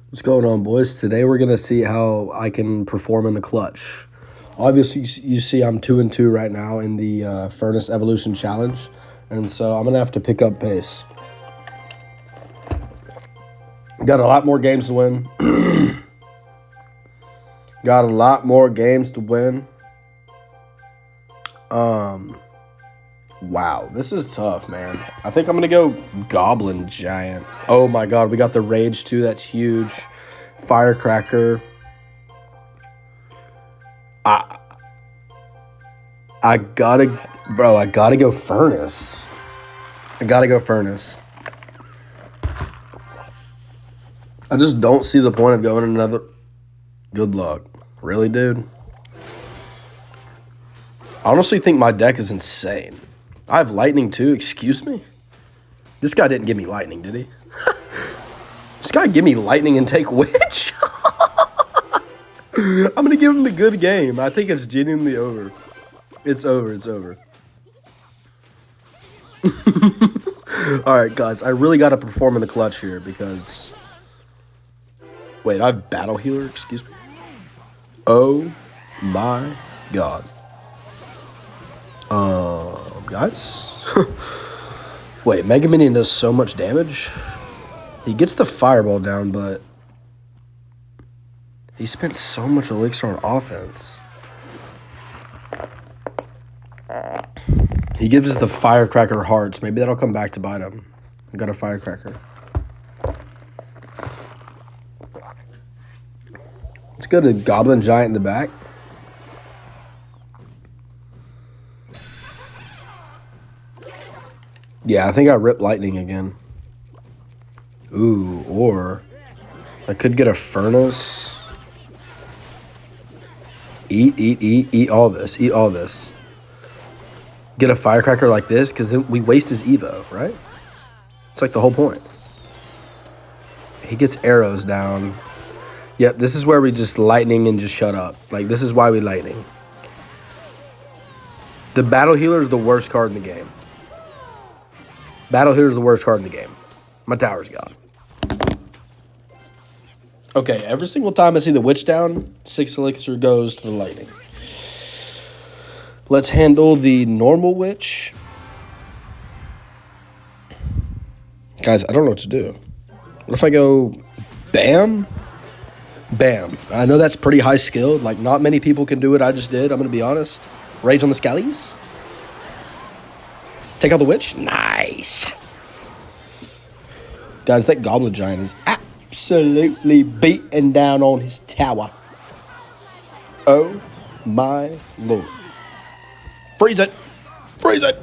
What's going on, boys? Today we're gonna see how I can perform in the clutch. Obviously, you see I'm 2-2 right now in the Furnace Evolution Challenge, and so I'm gonna have to pick up pace. Got a lot more games to win. Got a lot more games to win. Wow, this is tough, man. I think I'm gonna go Goblin Giant. Oh my god, we got the Rage too. That's huge. Firecracker. I gotta go Furnace. I gotta go Furnace. I just don't see the point of going another. Good luck. Really, dude? I honestly think my deck is insane. I have Lightning too, excuse me? This guy didn't give me Lightning, did he? This guy give me Lightning and take Witch? I'm gonna give him the good game. I think it's genuinely over. It's over, it's over. Alright, guys, I really gotta perform in the clutch here because... Wait, I have Battle Healer, excuse me? Oh my god. Guys? Wait, Mega Minion does so much damage? He gets the Fireball down, but... He spent so much elixir on offense. He gives us the Firecracker hearts. Maybe that'll come back to bite him. I got a Firecracker. Let's go to Goblin Giant in the back. Yeah, I think I ripped Lightning again. Ooh, or I could get a Furnace. Eat all this. Eat all this. Get a Firecracker like this, because then we waste his Evo, right? It's like the whole point. He gets arrows down. Yep, this is where we just Lightning and just shut up. Like, this is why we Lightning. The Battle Healer is the worst card in the game. Battle Healer is the worst card in the game. My tower's gone. Okay, every single time I see the Witch down, 6 elixir goes to the Lightning. Let's handle the normal Witch. Guys, I don't know what to do. What if I go Bam? Bam. I know that's pretty high skilled. Like, not many people can do it. I just did. I'm going to be honest. Rage on the Scallies. Take out the Witch. Nice. Guys, that Goblin Giant is absolutely beating down on his tower. Oh, my Lord. Freeze it. Freeze it.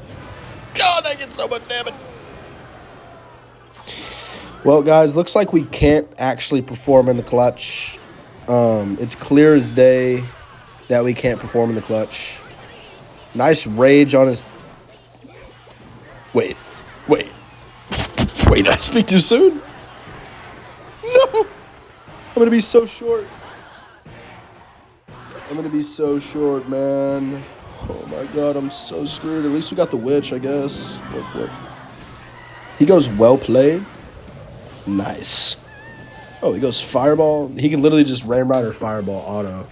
God, I get so much damage. Well, guys, looks like we can't actually perform in the clutch. It's clear as day that we can't perform in the clutch. Nice Rage on his... Wait. Did I speak too soon? No! I'm going to be so short. I'm going to be so short, man. Oh, my God, I'm so screwed. At least we got the Witch, I guess. Look. He goes well played. Nice. Oh, he goes Fireball. He can literally just Ram Rider Fireball auto.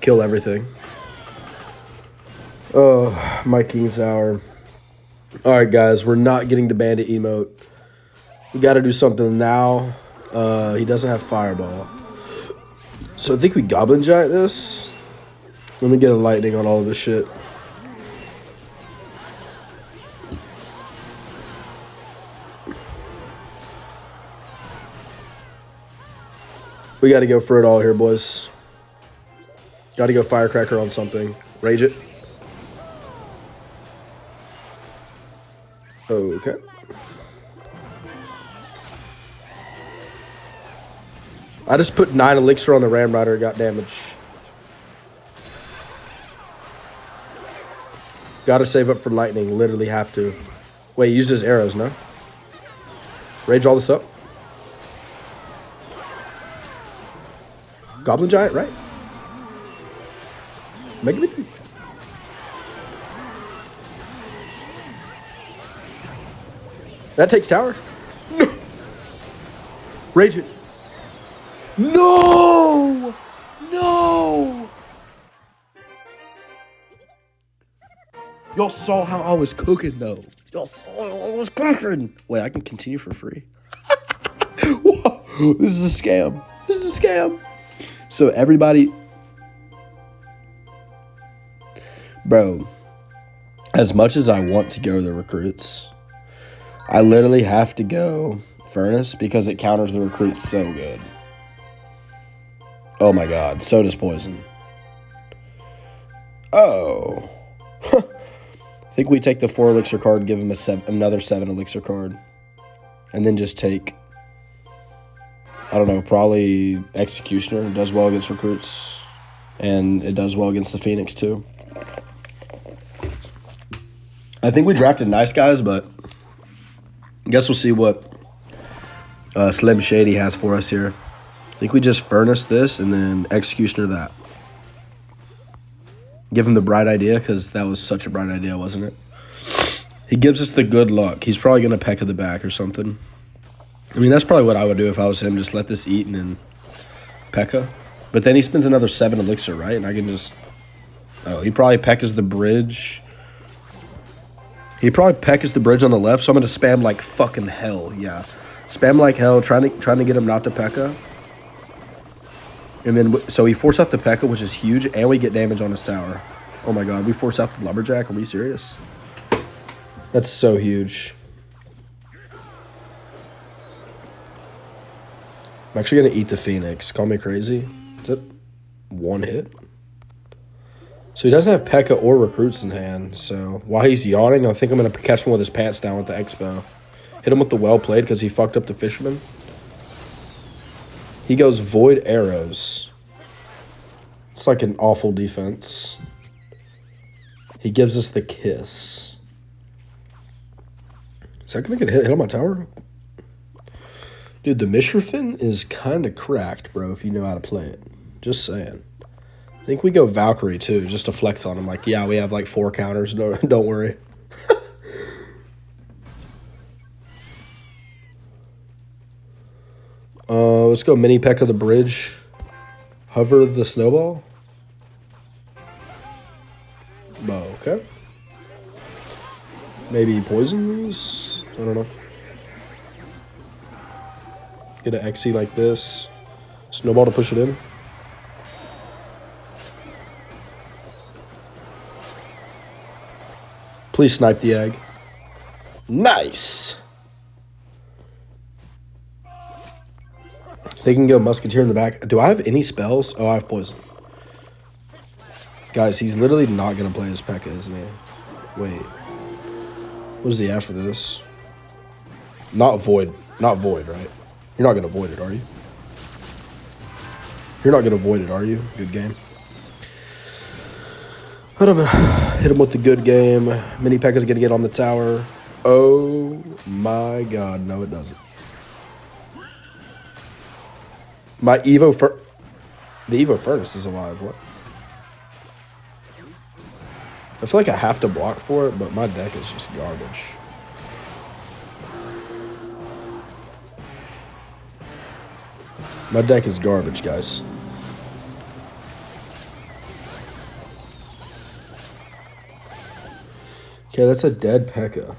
Kill everything. Oh, my King's Hour. Alright, guys. We're not getting the Bandit emote. We got to do something now. He doesn't have Fireball. So I think we Goblin Giant this. Let me get a Lightning on all of this shit. We got to go for it all here, boys. Got to go Firecracker on something. Rage it. Okay. I just put 9 elixir on the Ram Rider. Got damage. Got to save up for Lightning. Literally have to. Wait, he used his arrows, no? Rage all this up. Goblin Giant, right? Mega Man. That takes tower. No. Rage it. No! No! Y'all saw how I was cooking, though. Y'all saw how I was cooking. Wait, I can continue for free. Whoa, this is a scam. This is a scam. So everybody... Bro, as much as I want to go the recruits, I literally have to go Furnace because it counters the recruits so good. Oh my god, so does Poison. Oh. I think we take the 4 elixir card, give him another 7 elixir card. And then just take, I don't know, probably Executioner. It does well against recruits. And it does well against the Phoenix too. I think we drafted nice guys, but I guess we'll see what Slim Shady has for us here. I think we just Furnace this and then Executioner that. Give him the bright idea because that was such a bright idea, wasn't it? He gives us the good luck. He's probably going to peck at the back or something. I mean, that's probably what I would do if I was him. Just let this eat and then Pekka. But then he spends another 7 elixir, right? And I can just... Oh, he probably Pekka's the bridge. He probably Pekka's the bridge on the left, so I'm going to spam like fucking hell. Yeah. Spam like hell, trying to get him not to Pekka. And then, so he forced out the Pekka, which is huge, and we get damage on his tower. Oh my god, we force out the Lumberjack? Are we serious? That's so huge. I'm actually going to eat the Phoenix. Call me crazy. Is it 1 hit? So he doesn't have Pekka or recruits in hand. So while he's yawning, I think I'm going to catch him with his pants down with the Expo. Hit him with the well played because he fucked up the Fisherman. He goes Void Arrows. It's like an awful defense. He gives us the Kiss. Is that going to get hit on my tower? Dude, the Mishrafin is kind of cracked, bro, if you know how to play it. Just saying. I think we go Valkyrie, too, just to flex on him. Like, yeah, we have like 4 counters. Don't worry. Let's go Mini Pekka the bridge. Hover the snowball. Oh, okay. Maybe poisons? I don't know. Get an XE like this. Snowball to push it in. Please snipe the egg. Nice! They can go Musketeer in the back. Do I have any spells? Oh, I have Poison. Guys, he's literally not going to play his Pekka, isn't he? Wait. What does he have for this? Not Void. Not Void, right? You're not going to Void it, are you? You're not going to Void it, are you? Good game. Hit him with the good game. Mini Pekka's going to get on the tower. Oh, my God. No, it doesn't. My Evo the Evo Furnace is alive. What? I feel like I have to block for it, but my deck is just garbage. My deck is garbage, guys. Okay, that's a dead Pekka.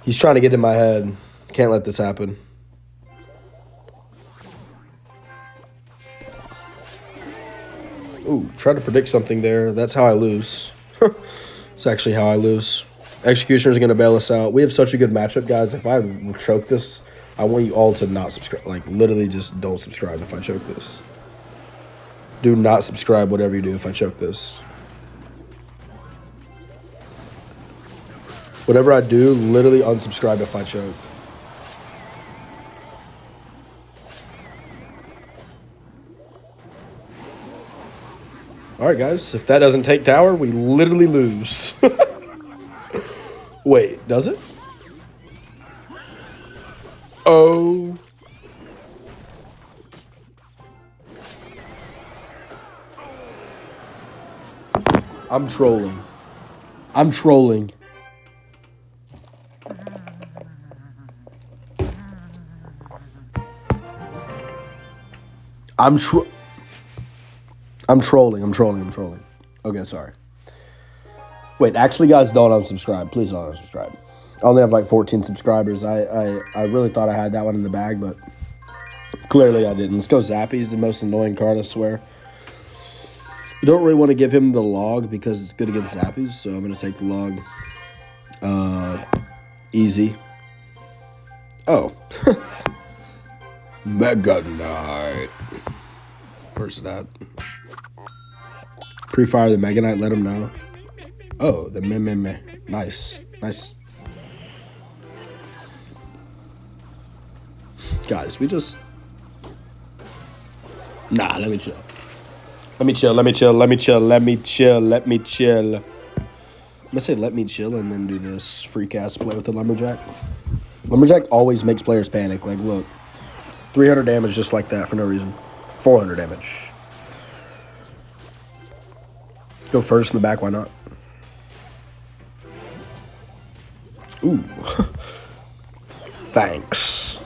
He's trying to get in my head. Can't let this happen. Ooh, try to predict something there. That's how I lose. It's actually how I lose. Executioner is going to bail us out. We have such a good matchup, guys. If I choke this, I want you all to not subscribe. Like, literally just don't subscribe if I choke this. Do not subscribe, whatever you do, if I choke this. Whatever I do, literally unsubscribe if I choke. All right, guys. If that doesn't take tower, we literally lose. Wait, does it? Oh. I'm trolling. I'm trolling. I'm trolling. Okay, sorry. Wait, actually, guys, don't unsubscribe. Please don't unsubscribe. I only have like 14 subscribers. I really thought I had that one in the bag, but clearly I didn't. Let's go Zappy. He's the most annoying card, I swear. You don't really want to give him the log because it's good against Zappies, so I'm going to take the log. Easy. Oh. Mega Knight. Where's that? Pre-fire the Mega Knight, let him know. Oh, the meh. Nice. Guys, we just... Nah, let me chill. Let me chill. I'm going to say let me chill and then do this freak-ass play with the Lumberjack. Lumberjack always makes players panic. Like, look. 300 damage just like that for no reason. 400 damage. Go first in the back, why not? Ooh. Thanks.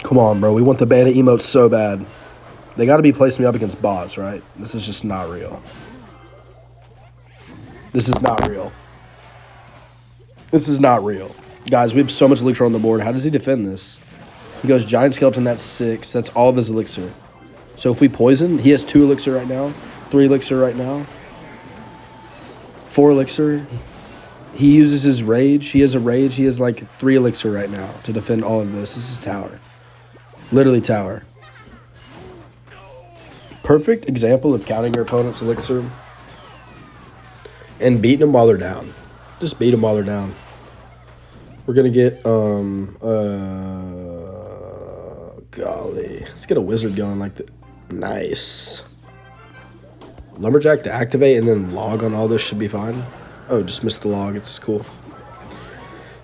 Come on, bro. We want the Bandit emotes so bad. They got to be placing me up against bots, right? This is just not real. This is not real. Guys, we have so much elixir on the board. How does he defend this? He goes Giant Skeleton, that's 6. That's all of his elixir. So if we poison, he has 2 elixir right now. 3 elixir right now. 4 elixir. He uses his rage. He has a rage. He has like 3 elixir right now to defend all of this. This is tower. Literally tower. Perfect example of counting your opponent's elixir and beating them while they're down. Just beat them while they're down. We're going to get, golly. Let's get a wizard going like that. Nice. Lumberjack to activate and then log on all this should be fine. Oh, just missed the log. It's cool.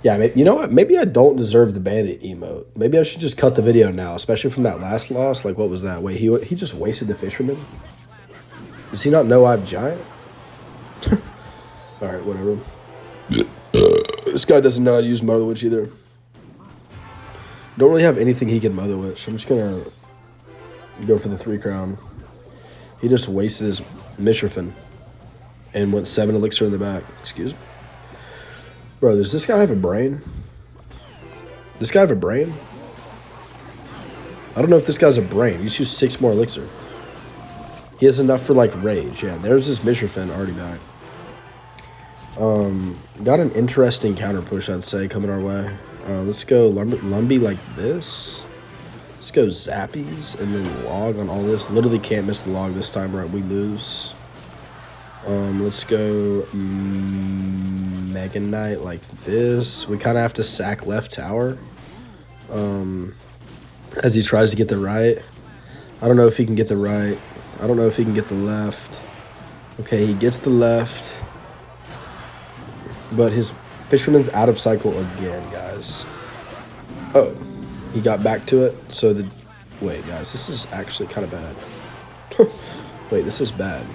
Yeah, you know what? Maybe I don't deserve the Bandit emote. Maybe I should just cut the video now, especially from that last loss. Like, what was that? Wait, he just wasted the Fisherman? Does he not know I have Giant? All right, whatever. This guy doesn't know how to use Mother Witch either. Don't really have anything he can Mother Witch. I'm just going to go for the 3 crown. He just wasted his Mishrafen and went 7 elixir in the back. Excuse me. Bro, does this guy have a brain? This guy have a brain? I don't know if this guy's a brain. He just used 6 more elixir. He has enough for, like, rage. Yeah, there's his Mishrafen already back. Got an interesting counter push, I'd say, coming our way. Let's go Lumby like this. Let's go Zappies and then log on all this. Literally can't miss the log this time, right? We lose. Let's go Mega Knight like this. We kind of have to sack left tower as he tries to get the right. I don't know if he can get the right. I don't know if he can get the left. Okay, he gets the left. But his Fisherman's out of cycle again, guys. Oh, he got back to it. So the... Wait, guys, this is actually kind of bad. Wait, this is bad.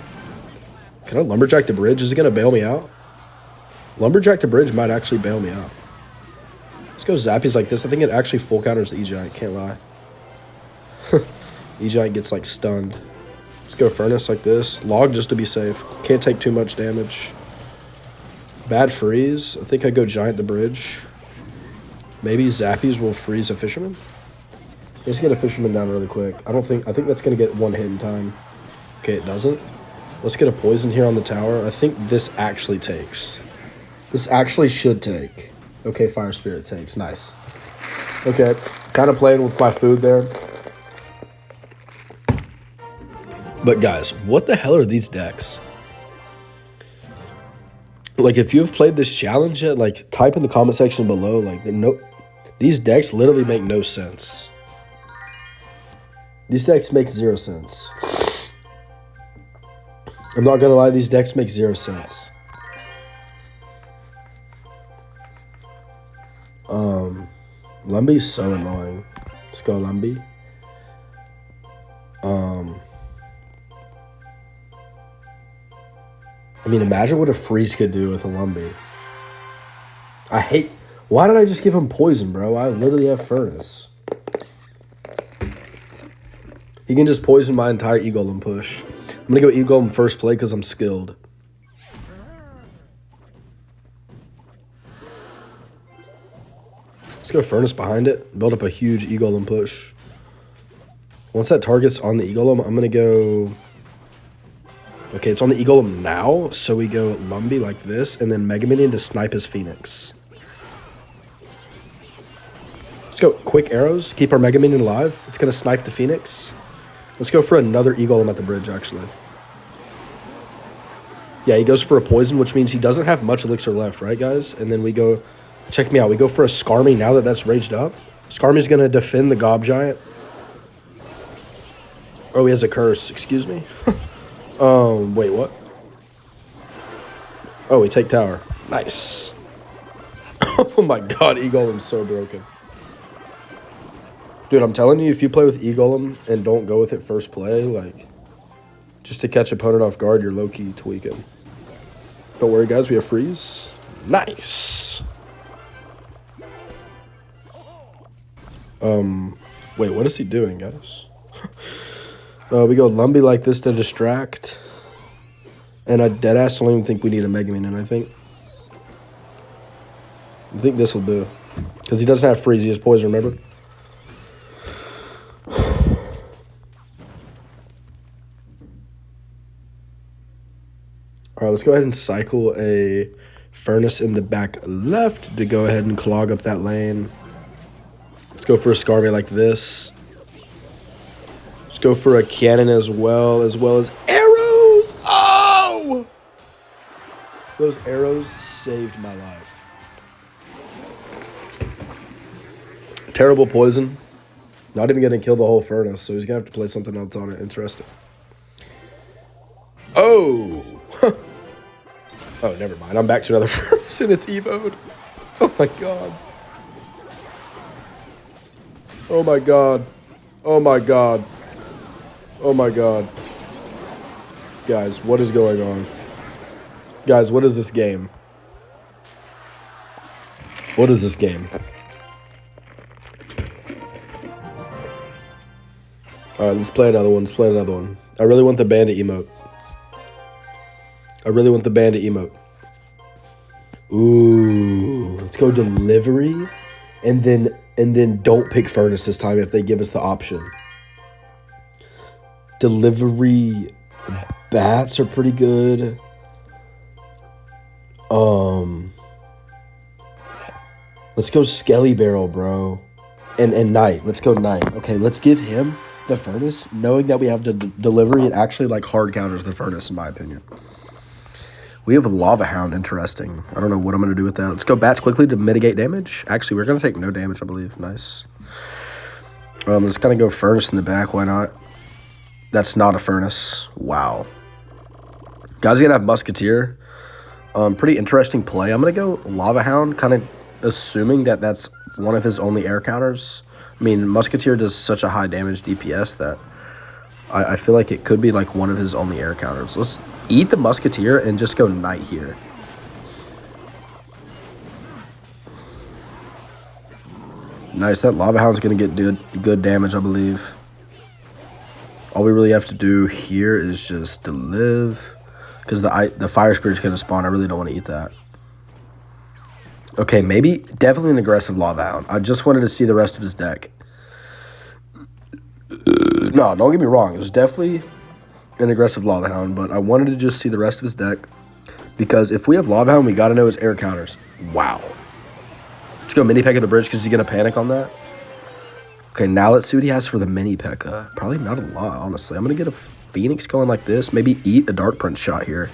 Can I Lumberjack the bridge? Is it going to bail me out? Lumberjack the bridge might actually bail me out. Let's go Zappies like this. I think it actually full counters the E-Giant. Can't lie. E-Giant gets, like, stunned. Let's go Furnace like this. Log just to be safe. Can't take too much damage. Bad freeze. I think I go Giant the bridge. Maybe Zappies will freeze a Fisherman. Let's get a Fisherman down really quick. I think that's going to get 1 hit in time. Okay, it doesn't. Let's get a poison here on the tower. I think this actually takes. This actually should take. Okay, Fire Spirit takes. Nice. Okay, kind of playing with my food there. But guys, what the hell are these decks? Like, if you've played this challenge yet, like, type in the comment section below. Like, these decks literally make no sense. These decks make 0 sense. I'm not gonna lie, these decks make 0 sense. Lumby's so annoying. Let's go Lumby. I mean, imagine what a freeze could do with a Lumby. Why did I just give him poison, bro? I literally have Furnace. He can just poison my entire E-Golem push. I'm going to go E-Golem first play because I'm skilled. Let's go Furnace behind it. Build up a huge E-Golem push. Once that target's on the E-Golem, I'm going to go... Okay, it's on the E-Golem now, so we go Lumbee like this, and then Mega Minion to snipe his Phoenix. Let's go quick arrows, keep our Mega Minion alive. It's going to snipe the Phoenix. Let's go for another E-Golem at the bridge, actually. Yeah, he goes for a poison, which means he doesn't have much elixir left, right, guys? And then we go... Check me out. We go for a Skarmy now that that's raged up. Skarmy's going to defend the Gob Giant. Oh, he has a curse. Excuse me. Wait, what? Oh, we take tower. Nice. Oh my god, E-Golem's so broken. Dude, I'm telling you, if you play with E-Golem and don't go with it first play, like, just to catch opponent off guard, you're low-key tweaking. Don't worry, guys, we have freeze. Nice. Wait, what is he doing, guys? We go Lumbee like this to distract. And I deadass don't even think we need a Mega Minion, I think this will do. Because he doesn't have freeze, he has poison, remember? Alright, let's go ahead and cycle a Furnace in the back left to go ahead and clog up that lane. Let's go for a Skarmy like this. Let's go for a cannon as well as arrows. Oh! Those arrows saved my life. Terrible poison. Not even going to kill the whole Furnace, so he's going to have to play something else on it. Interesting. Oh! Oh, never mind. I'm back to another Furnace and it's Emote. Oh my god. Oh my god. Oh my god. Oh my god. Guys, what is going on? Guys, what is this game? What is this game? Alright, let's play another one. Let's play another one. I really want the Bandit emote. I really want the Bandit emote. Ooh. Let's go delivery. And then don't pick Furnace this time if they give us the option. Delivery bats are pretty good. Let's go Skelly Barrel, bro. And Knight. Let's go Knight. Okay, let's give him the Furnace, knowing that we have the delivery. It actually like hard counters the Furnace, in my opinion. We have a Lava Hound. Interesting. I don't know what I'm going to do with that. Let's go bats quickly to mitigate damage. Actually, we're going to take no damage, I believe. Nice. Let's kind of go Furnace in the back. Why not? That's not a Furnace. Wow. Guys, going to have Musketeer. Pretty interesting play. I'm going to go Lava Hound, kind of assuming that that's one of his only air counters. I mean, Musketeer does such a high damage DPS that I feel like it could be like one of his only air counters. Let's eat the Musketeer and just go Knight here. Nice. That Lava Hound's going to get good damage, I believe. All we really have to do here is just to live. Because the Fire Spirit's going to spawn. I really don't want to eat that. Okay, maybe definitely an aggressive Lava Hound. I just wanted to see the rest of his deck. No, don't get me wrong. It was definitely an aggressive Lava Hound, but I wanted to just see the rest of his deck. Because if we have Lava Hound, we got to know his air counters. Wow. Let's go Mini P.E.K.K.A the bridge because he's going to panic on that. Okay, now let's see what he has for the Mini P.E.K.K.A. Probably not a lot, honestly. I'm going to get a Phoenix going like this. Maybe eat a Dark Prince shot here.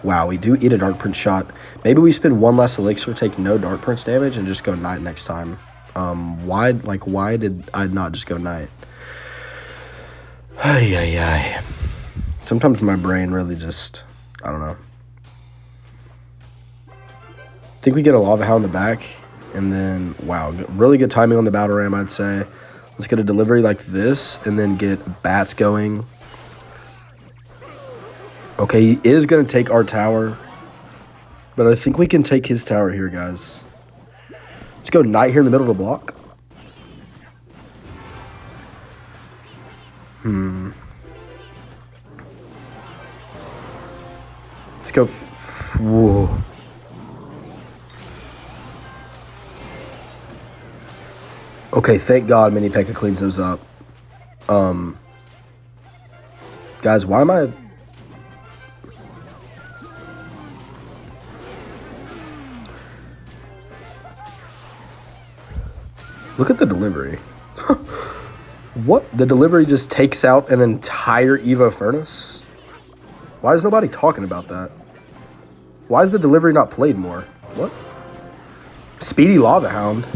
Wow, we do eat a Dark Prince shot. Maybe we spend one less elixir, take no Dark Prince damage, and just go Knight next time. Why did I not just go Knight? Ay. Sometimes my brain really just, I don't know. I think we get a Lava Hound in the back, and then, wow, really good timing on the Battle Ram, I'd say. Let's get a delivery like this, and then get bats going. Okay, he is going to take our tower. But I think we can take his tower here, guys. Let's go Knight here in the middle of the block. Let's go. Whoa. Okay, thank God Mini P.E.K.K.A cleans those up. Guys, why am I... Look at the delivery. What? The delivery just takes out an entire Evo Furnace? Why is nobody talking about that? Why is the delivery not played more? What? Speedy Lava Hound.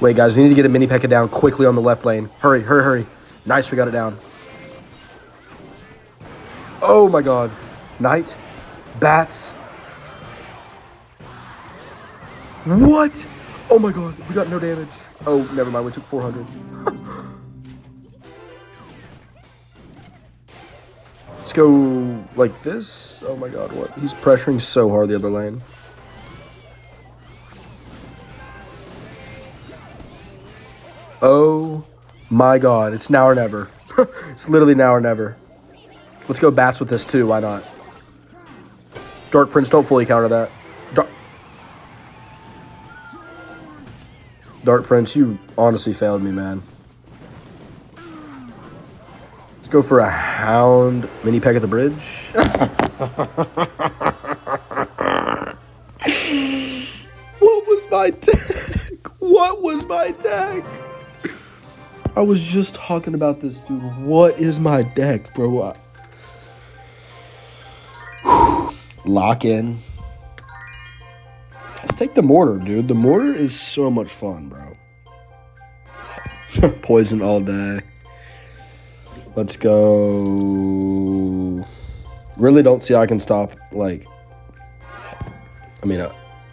Wait, guys, we need to get a Mini P.E.K.K.A down quickly on the left lane. Hurry, hurry, hurry. Nice, we got it down. Oh my God. Knight. Bats. What? Oh my God, we got no damage. Oh, never mind, we took 400. Let's go like this. Oh my God, what? He's pressuring so hard the other lane. Oh my God, it's now or never. It's literally now or never. Let's go bats with this too, why not? Dark Prince, don't fully counter that. Dark Prince, you honestly failed me, man. Let's go for a Hound Mini P.E.K.K.A at the bridge. What was my deck? What was my deck? I was just talking about this, dude. What is my deck, bro? Lock in. Let's take the mortar, dude. The mortar is so much fun, bro. Poison all day. Let's go. Really don't see how I can stop, like... I mean,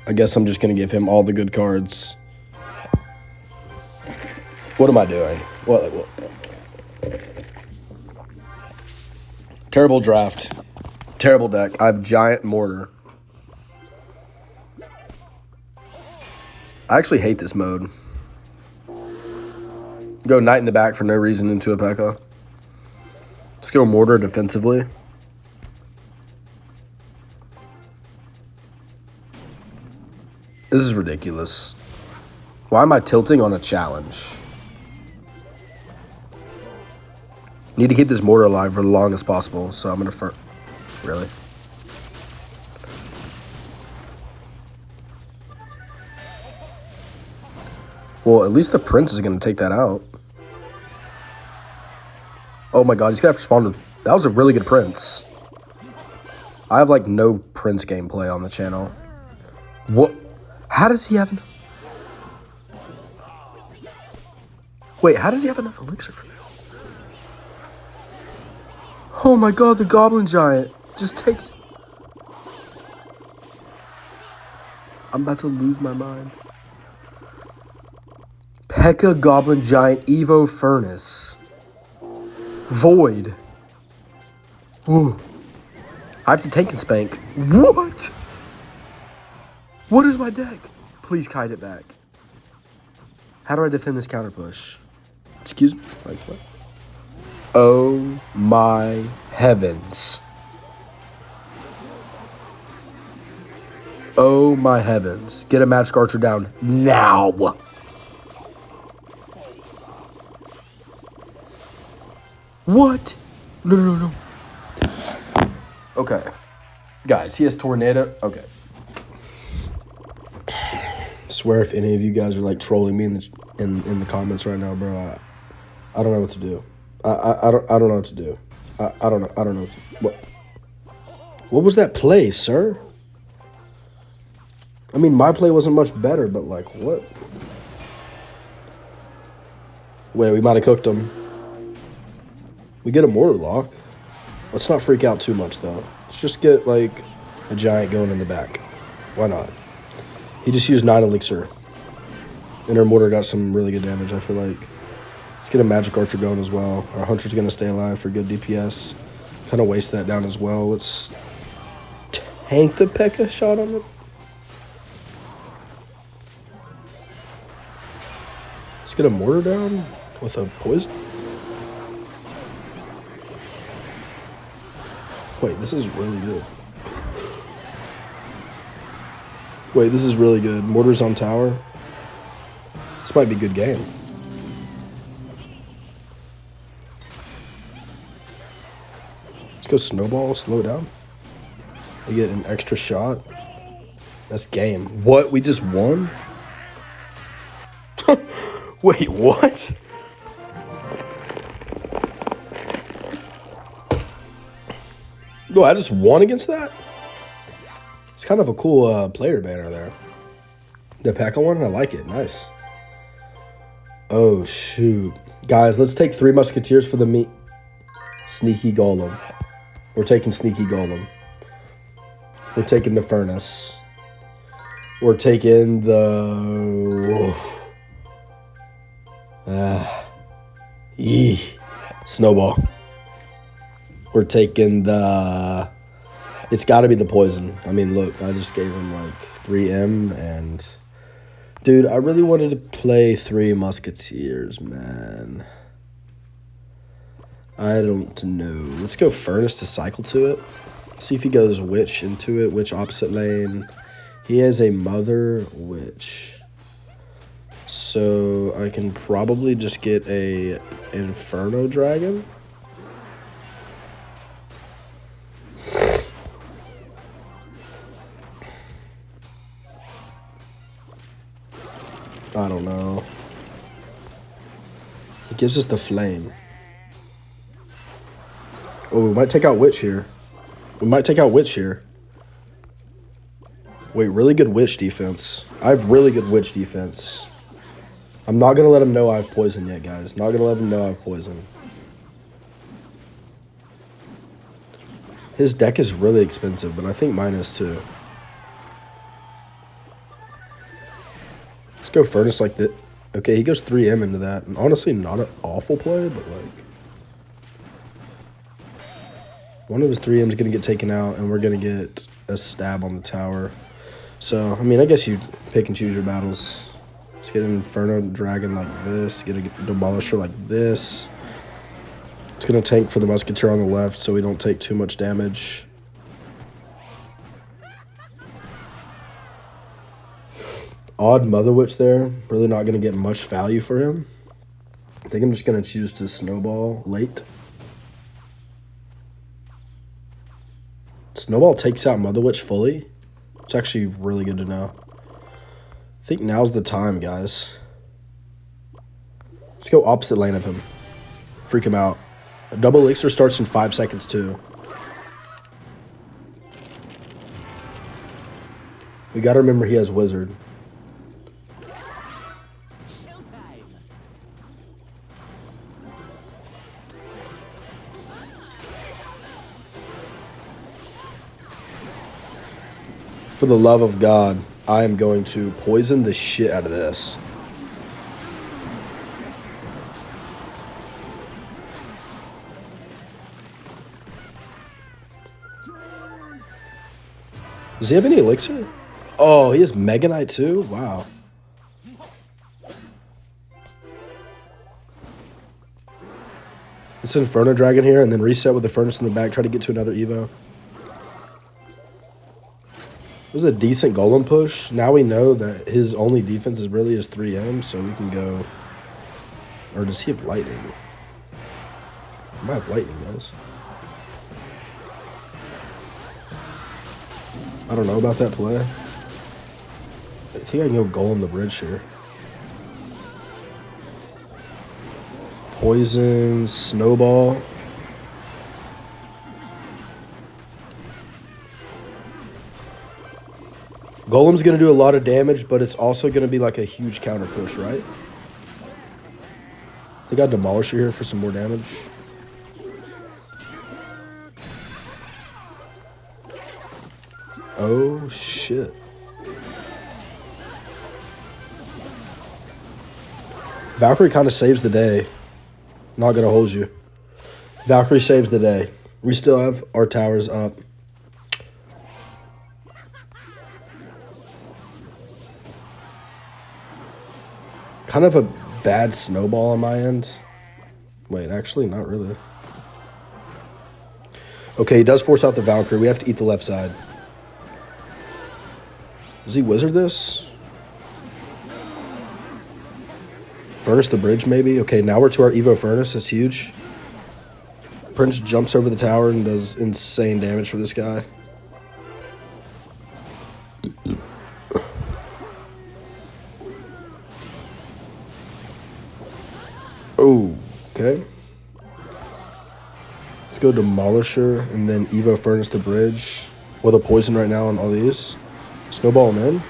I guess I'm just going to give him all the good cards. What am I doing? What? Terrible draft. Terrible deck. I have Giant Mortar. I actually hate this mode. Go Knight in the back for no reason into a P.E.K.K.A. Let's go Mortar defensively. This is ridiculous. Why am I tilting on a challenge? Need to keep this Mortar alive for the longest possible, so I'm going to... Really? Well, at least the Prince is going to take that out. Oh my God, he's going to have to spawn with... That was a really good Prince. I have, like, no Prince gameplay on the channel. What? How does he have... Wait, how does he have enough elixir for that? Oh my God, the Goblin Giant just takes... I'm about to lose my mind. P.E.K.K.A Goblin Giant Evo Furnace. Void. Ooh. I have to tank and spank. What? What is my deck? Please kite it back. How do I defend this counter push? Excuse me? Like what? Oh my heavens. Oh my heavens. Get a Magic Archer down now. What? No, no, no, no. Okay. Guys, he has Tornado. Okay. I swear if any of you guys are like trolling me in the comments right now, bro, I don't know what to do. I don't know what to do. I don't know what was that play, sir? I mean, my play wasn't much better, but like what? Wait, we might have cooked him. We get a Mortar lock. Let's not freak out too much, though. Let's just get, like, a Giant going in the back. Why not? He just used 9 elixir. And our Mortar got some really good damage, I feel like. Let's get a Magic Archer going as well. Our Hunter's going to stay alive for good DPS. Kind of waste that down as well. Let's tank the P.E.K.K.A shot on it. Let's get a Mortar down with a poison. Wait, this is really good. Wait, this is really good. Mortars on tower. This might be a good game. Let's go snowball, slow it down. We get an extra shot. That's game. What? We just won? Wait, what? No, I just won against that? It's kind of a cool player banner there. The P.E.K.K.A one, I like it. Nice. Oh, shoot. Guys, let's take 3 Musketeers for the meat. Sneaky Golem. We're taking Sneaky Golem. We're taking the Furnace. We're taking the... Snowball. We're taking the... It's got to be the Poison. I mean, look, I just gave him like 3M and... Dude, I really wanted to play 3 Musketeers, man. I don't know. Let's go Furnace to cycle to it. See if he goes Witch into it. Witch opposite lane. He has a Mother Witch. So I can probably just get a Inferno Dragon. I don't know. It gives us the Flame. Oh, we might take out Witch here. We might take out Witch here. Wait, really good Witch defense. I have really good Witch defense. I'm not going to let him know I have Poison yet, guys. Not going to let him know I have Poison. His deck is really expensive, but I think mine is too. Let's go Furnace like that. Okay, he goes 3M into that. And honestly, not an awful play, but like... One of his 3Ms is going to get taken out, and we're going to get a stab on the tower. So, I mean, I guess you pick and choose your battles. Let's get an Inferno Dragon like this. Get a Demolisher like this. It's going to tank for the Musketeer on the left so we don't take too much damage. Odd Mother Witch there. Really not going to get much value for him. I think I'm just going to choose to Snowball late. Snowball takes out Mother Witch fully. It's actually really good to know. I think now's the time, guys. Let's go opposite lane of him. Freak him out. A double elixir starts in 5 seconds, too. We got to remember he has Wizard. For the love of God, I am going to poison the shit out of this. Does he have any elixir? Oh, he has Mega Knight too? Wow. Let's Inferno Dragon here and then reset with the Furnace in the back. Try to get to another Evo. This is a decent Golem push. Now we know that his only defense is really his 3M, so we can go... Or does he have Lightning? He might have Lightning, guys. I don't know about that play. I think I can go Golem the bridge here. Poison, Snowball. Golem's going to do a lot of damage, but it's also going to be like a huge counter push, right? I think I'll Demolisher here for some more damage. Oh, shit. Valkyrie kind of saves the day. Not going to hold you. Valkyrie saves the day. We still have our towers up. Kind of a bad snowball on my end. Wait, actually, not really. Okay, he does force out the Valkyrie. We have to eat the left side. Does he wizard this? Furnace the bridge, maybe? Okay, now we're to our Evo Furnace. That's huge. Prince jumps over the tower and does insane damage for this guy. Oh, okay. Let's go Demolisher and then Evo Furnace the bridge. With a poison right now on all these. Snowball him in.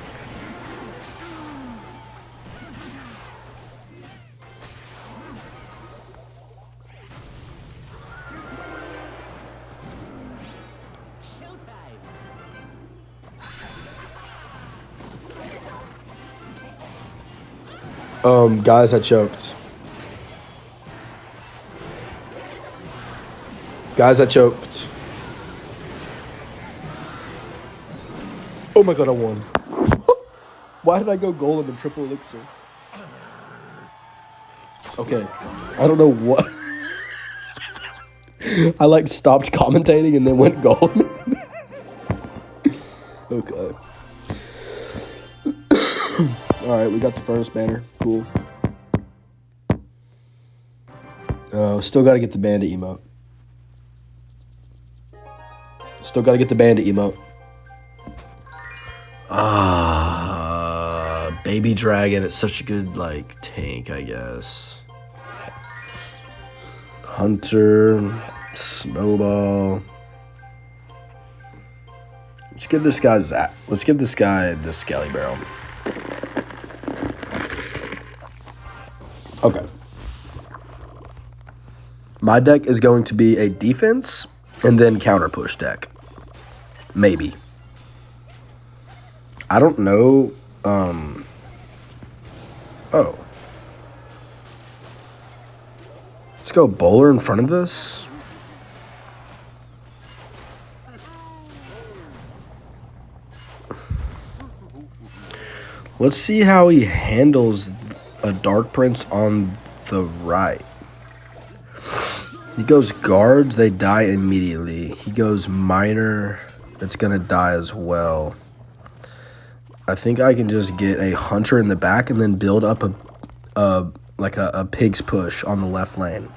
Guys, I choked. Guys, I choked. Oh my god, I won. Why did I go golem and triple elixir? Okay, I don't know what. I like stopped commentating and then went golem. Okay. Alright, we got the furnace banner. Cool. Still gotta get the bandit emote. Still gotta get the bandit emote. Baby dragon. It's such a good, like, tank, I guess. Hunter. Snowball. Let's give this guy Zap. Let's give this guy the Skelly Barrel. Okay. My deck is going to be a defense and then counter push deck. Maybe. I don't know. Oh. Let's go bowler in front of this. Let's see how he handles a Dark Prince on the right. He goes guards, they die immediately. He goes minor, it's gonna die as well. I think I can just get a hunter in the back and then build up a pig's push on the left lane.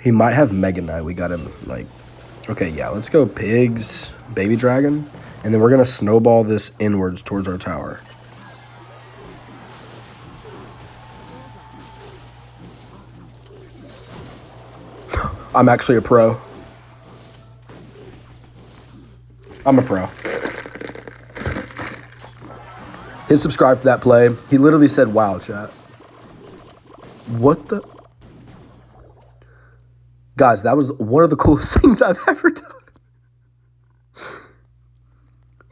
He might have Mega Knight. We got him like, okay, yeah, let's go pigs, baby dragon, and then we're gonna snowball this inwards towards our tower. I'm actually a pro. I'm a pro. Hit subscribe for that play. He literally said, wow, chat. What the? Guys, that was one of the coolest things I've ever done.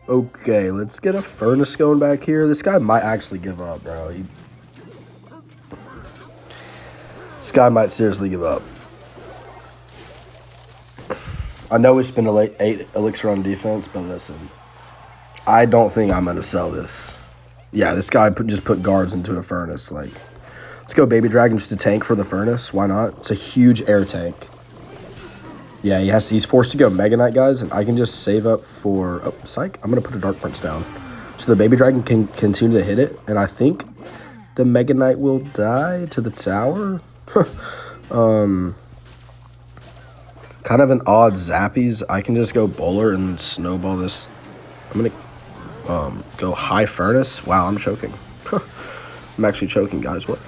Okay, let's get a furnace going back here. This guy might actually give up, bro. This guy might seriously give up. I know we spent 8 elixir on defense, but listen. I don't think I'm going to sell this. Yeah, this guy just put guards into a furnace. Like, let's go baby dragon just to tank for the furnace. Why not? It's a huge air tank. Yeah, he's forced to go Mega Knight, guys, and I can just save up for... Oh, psych. I'm going to put a Dark Prince down. So the baby dragon can continue to hit it, and I think the Mega Knight will die to the tower. Kind of an odd zappies. I can just go bowler and snowball this. I'm going to go high furnace. Wow, I'm choking. I'm actually choking, guys. What?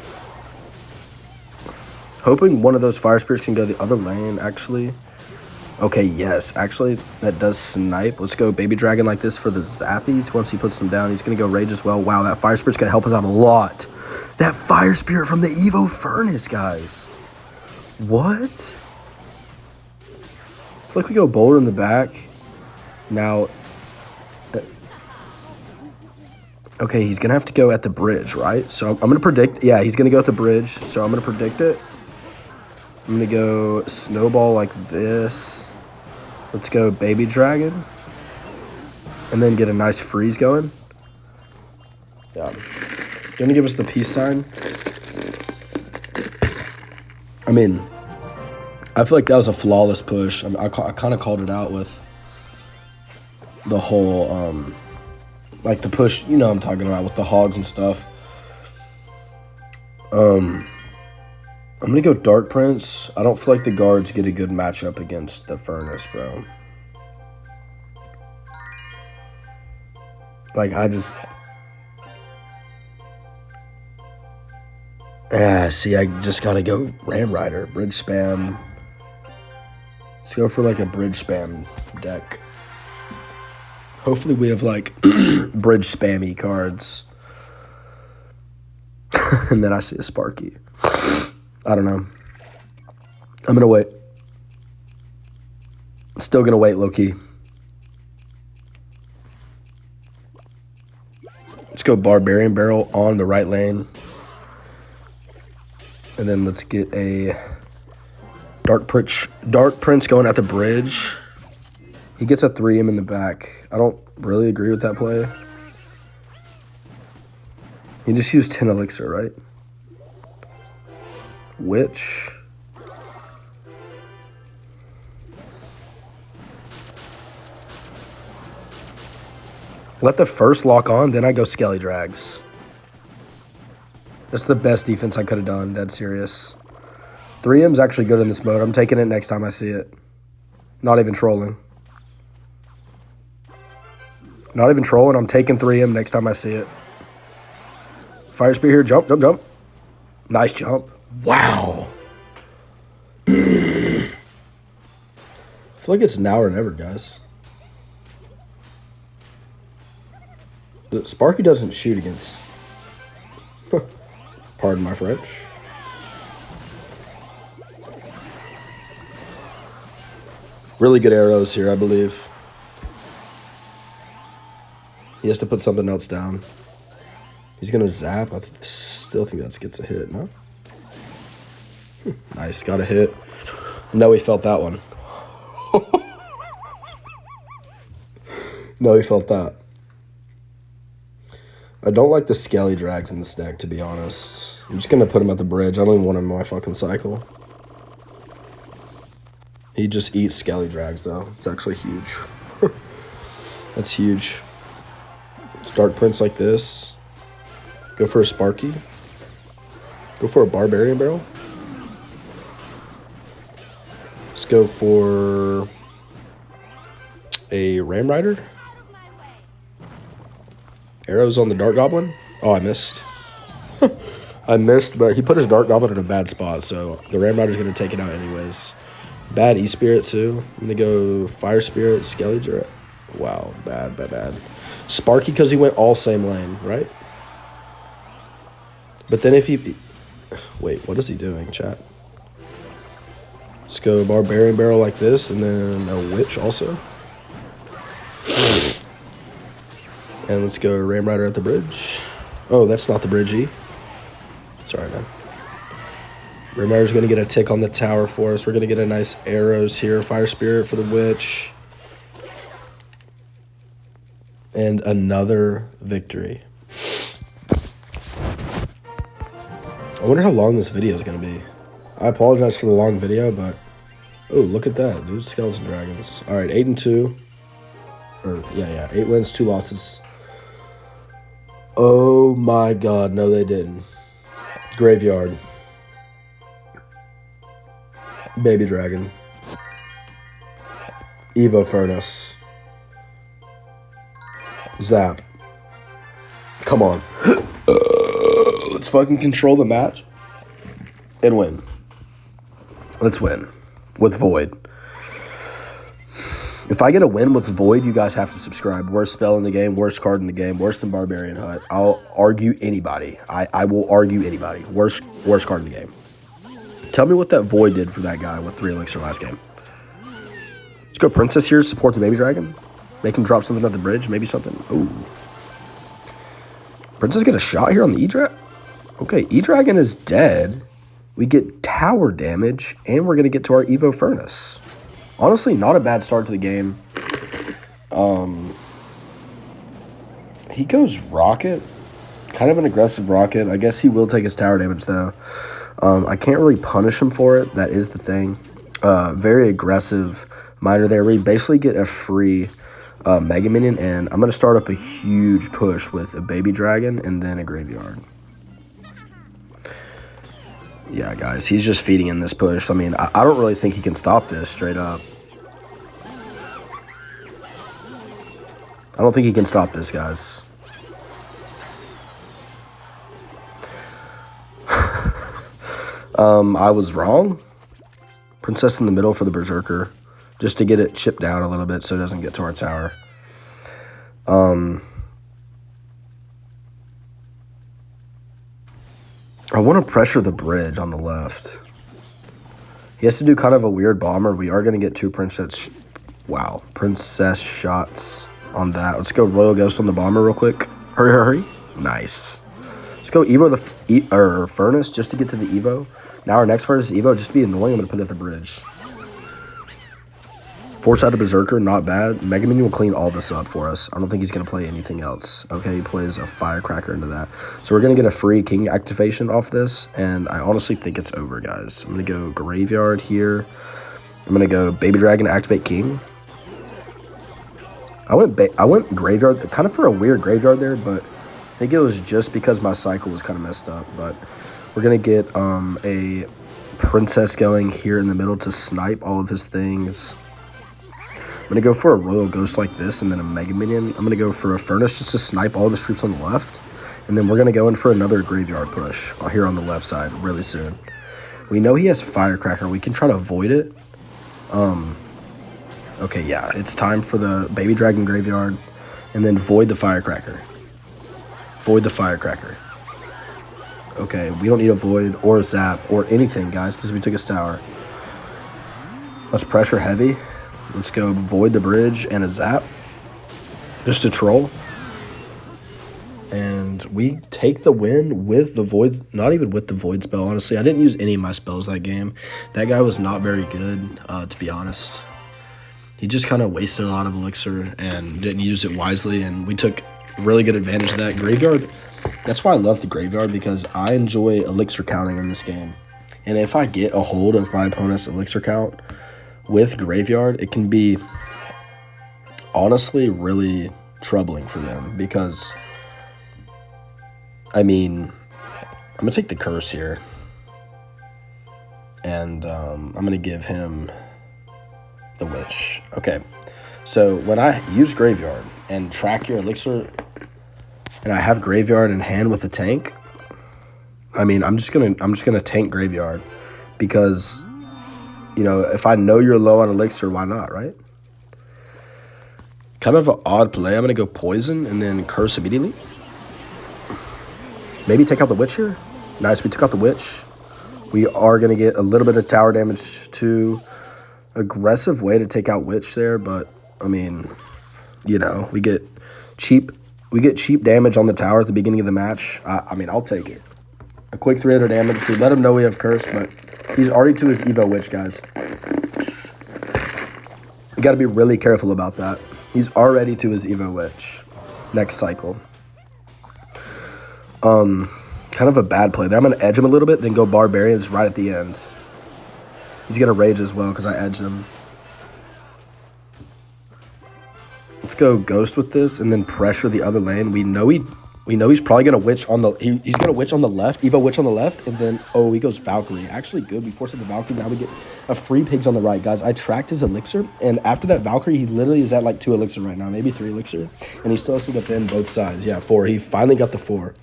Hoping one of those fire spirits can go the other lane, actually. Okay, yes. Actually, that does snipe. Let's go baby dragon like this for the zappies. Once he puts them down, he's going to go rage as well. Wow, that fire spirit's going to help us out a lot. That fire spirit from the Evo Furnace, guys. What? It's like we go bowler in the back. Now... Okay, he's going to have to go at the bridge, right? So I'm going to predict... Yeah, he's going to go at the bridge. So I'm going to predict it. I'm going to go snowball like this. Let's go baby dragon. And then get a nice freeze going. Yeah. Going to give us the peace sign. I mean, I feel like that was a flawless push. I kind of called it out with the whole, like the push, you know what I'm talking about, with the hogs and stuff. I'm going to go Dark Prince. I don't feel like the guards get a good matchup against the Furnace, bro. Like, I just... see, I just got to go Ram Rider, Bridge Spam. Let's go for, like, a Bridge Spam deck. Hopefully we have, like, Bridge Spammy cards. And then I see a Sparky. I don't know. I'm going to wait. Still going to wait, low-key. Let's go Barbarian Barrel on the right lane. And then let's get a Dark Prince going at the bridge. He gets a 3M in the back. I don't really agree with that play. He just used 10 Elixir, right? Which... Let the first lock on, then I go Skelly Drags. That's the best defense I could have done, dead serious. 3M's actually good in this mode. I'm taking it next time I see it. Not even trolling. Not even trolling. I'm taking 3M next time I see it. Fire Spear here. Jump, jump, jump. Nice jump. Wow. I feel like it's now or never, guys. Sparky doesn't shoot against... Pardon my French. Really good arrows here, I believe. He has to put something else down. He's going to zap. I still think that gets a hit, no? Nice, got a hit. No, he felt that one. No, he felt that. I don't like the Skelly Drags in this deck, to be honest. I'm just going to put him at the bridge. I don't even want him in my fucking cycle. He just eats Skelly Drags, though. It's actually huge. That's huge. It's Dark Prince like this. Go for a Sparky. Go for a Barbarian Barrel. Let's go for a Ram Rider. Arrows on the Dark Goblin. Oh, I missed. I missed, but he put his Dark Goblin in a bad spot, so the Ram Rider's going to take it out anyways. Bad E-Spirit, too. I'm going to go Fire Spirit, Skelly Drag. Wow, bad, bad, bad. Sparky because he went all same lane, right? But then if he... Wait, what is he doing, chat? Let's go Barbarian Barrel like this, and then a Witch also. And let's go Ram Rider at the bridge. Oh, that's not the bridge E. Sorry, man. Ram Rider's going to get a tick on the tower for us. We're going to get a nice arrows here. Fire Spirit for the Witch. And another victory. I wonder how long this video is going to be. I apologize for the long video, but... Oh, look at that, dude. Skeleton Dragons. All right, 8-2. Or, yeah. 8 wins, 2 losses. Oh my god, no they didn't. Graveyard. Baby Dragon. Evo Furnace. Zap. Come on. Let's fucking control the match. And win. Let's win. With Void. If I get a win with Void, you guys have to subscribe. Worst spell in the game, worst card in the game, worse than Barbarian Hut. I'll argue anybody. I will argue anybody. Worst card in the game. Tell me what that Void did for that guy with 3 Elixir last game. Let's go Princess here, support the Baby Dragon. Make him drop something at the bridge, maybe something. Ooh. Princess get a shot here on the E-Dragon? Okay, E-Dragon is dead. We get tower damage, and we're going to get to our Evo Furnace. Honestly, not a bad start to the game. He goes Rocket. Kind of an aggressive Rocket. I guess he will take his tower damage, though. I can't really punish him for it. That is the thing. Very aggressive miner there. We basically get a free Mega Minion, and I'm going to start up a huge push with a Baby Dragon and then a Graveyard. Yeah, guys, he's just feeding in this push. I mean, I don't really think he can stop this straight up. I don't think he can stop this, guys. I was wrong. Princess in the middle for the Berserker, just to get it chipped down a little bit so it doesn't get to our tower. I want to pressure the bridge on the left. He has to do kind of a weird bomber. We are going to get two princess shots on that. Let's go Royal Ghost on the bomber real quick. Hurry, hurry, hurry. Nice. Let's go Evo the Furnace just to get to the Evo. Now our next Furnace is Evo. Just to be annoying, I'm going to put it at the bridge. Four-sided Berserker, not bad. Mega Minion will clean all this up for us. I don't think he's going to play anything else. Okay, he plays a Firecracker into that. So we're going to get a free King activation off this, and I honestly think it's over, guys. I'm going to go Graveyard here. I'm going to go Baby Dragon to activate King. I went Graveyard, kind of for a weird Graveyard there, but I think it was just because my cycle was kind of messed up. But we're going to get a Princess going here in the middle to snipe all of his things. I'm going to go for a Royal Ghost like this and then a Mega Minion. I'm going to go for a Furnace just to snipe all of his troops on the left. And then we're going to go in for another Graveyard push here on the left side really soon. We know he has Firecracker. We can try to avoid it. Okay, yeah. It's time for the Baby Dragon Graveyard. And then void the Firecracker. Void the Firecracker. Okay, we don't need a Void or a Zap or anything, guys, because we took his tower. Let's pressure heavy. Let's go Void the bridge and a Zap. Just to troll. And we take the win with the Void. Not even with the Void spell, honestly. I didn't use any of my spells that game. That guy was not very good, to be honest. He just kind of wasted a lot of elixir and didn't use it wisely. And we took really good advantage of that. Graveyard, that's why I love the Graveyard, because I enjoy elixir counting in this game. And if I get a hold of my opponent's elixir count with Graveyard, it can be honestly really troubling for them, because I mean, I'm gonna take the curse here, and I'm gonna give him the witch. Okay, so when I use Graveyard and track your elixir, and I have Graveyard in hand with a tank, I mean, I'm just gonna tank Graveyard, because, you know, if I know you're low on elixir, why not, right? Kind of an odd play. I'm going to go Poison and then Curse immediately. Maybe take out the Witch here. Nice, we took out the Witch. We are going to get a little bit of tower damage too. Aggressive way to take out Witch there, but, I mean, you know, we get cheap damage on the tower at the beginning of the match. I mean, I'll take it. A quick 300 damage. We let him know we have Curse, but he's already to his Evo Witch, guys. You got to be really careful about that. He's already to his Evo Witch next cycle. Kind of a bad play there. I'm going to edge him a little bit, then go Barbarians right at the end. He's going to rage as well because I edged him. Let's go Ghost with this and then pressure the other lane. We know he's probably going to witch on the he's going to witch on the left, Evo Witch on the left, and then he goes Valkyrie. Actually good. We forced the Valkyrie. Now we get a free Pigs on the right, guys. I tracked his elixir, and after that Valkyrie, he literally is at like 2 elixir right now, maybe 3 elixir, and he still has to defend both sides. Yeah, 4. He finally got the 4.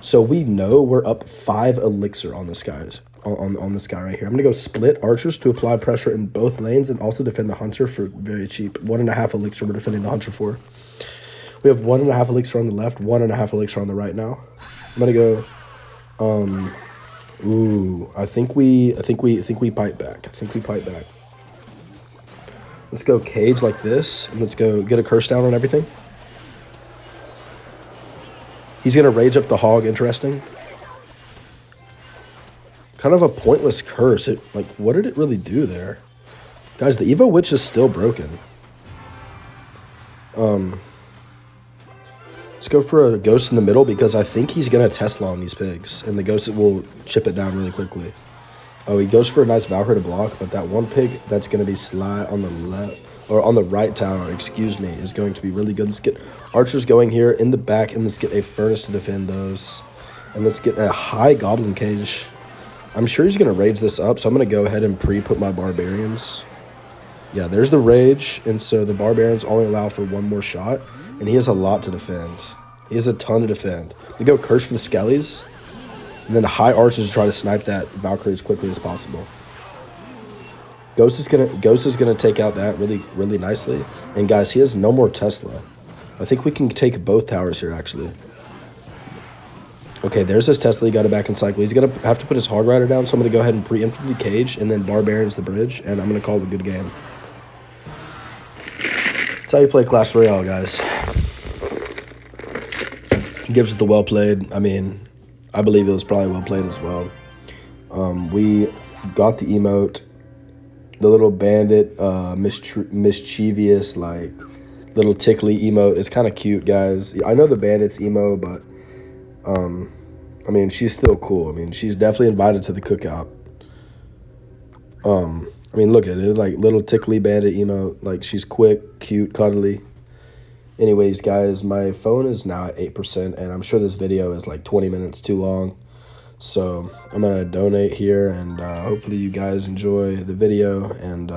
So we know we're up 5 elixir on this guys. On this guy right here. I'm going to go split archers to apply pressure in both lanes and also defend the hunter for very cheap. 1.5 elixir we're defending the hunter for. We have 1.5 elixir on the left, 1.5 elixir on the right now. I'm going to go, I think we pipe back. Let's go cage like this, and let's go get a curse down on everything. He's going to rage up the hog, interesting. Kind of a pointless curse. What did it really do there? Guys, the Evo Witch is still broken. Let's go for a Ghost in the middle because I think he's going to Tesla on these pigs, and the Ghost will chip it down really quickly. Oh, he goes for a nice Valkyrie to block, but that one pig that's going to be slide on the left, or on the right tower, excuse me, is going to be really good. Let's get archers going here in the back, and let's get a furnace to defend those. And let's get a high goblin cage. I'm sure he's going to rage this up, so I'm going to go ahead and pre-put my barbarians. Yeah, there's the rage, and so the barbarians only allow for one more shot, and he has a lot to defend. He has a ton to defend. We go curse for the skellies, and then high archers try to snipe that Valkyrie as quickly as possible. Ghost is gonna take out that really nicely. And guys, he has no more Tesla. I think we can take both towers here actually. Okay, there's his Tesla. He got it back in cycle. He's gonna have to put his Hog Rider down, so I'm gonna go ahead and preempt the cage and then barbarians the bridge, and I'm gonna call it a good game. That's how you play Clash Royale, guys. Gives it the well played. I mean, I believe it was probably well played as well. We got the emote, the little bandit, mischievous, like, little tickly emote. It's kind of cute, guys. I know the bandit's emo, but, I mean, she's still cool. I mean, she's definitely invited to the cookout. I mean, look at it, like, little tickly bandit emote. Like, she's quick, cute, cuddly. Anyways, guys, my phone is now at 8%, and I'm sure this video is like 20 minutes too long. So I'm going to donate here, and hopefully you guys enjoy the video. And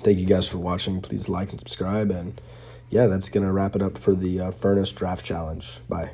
thank you guys for watching. Please like and subscribe. And yeah, that's going to wrap it up for the Furnace Draft Challenge. Bye.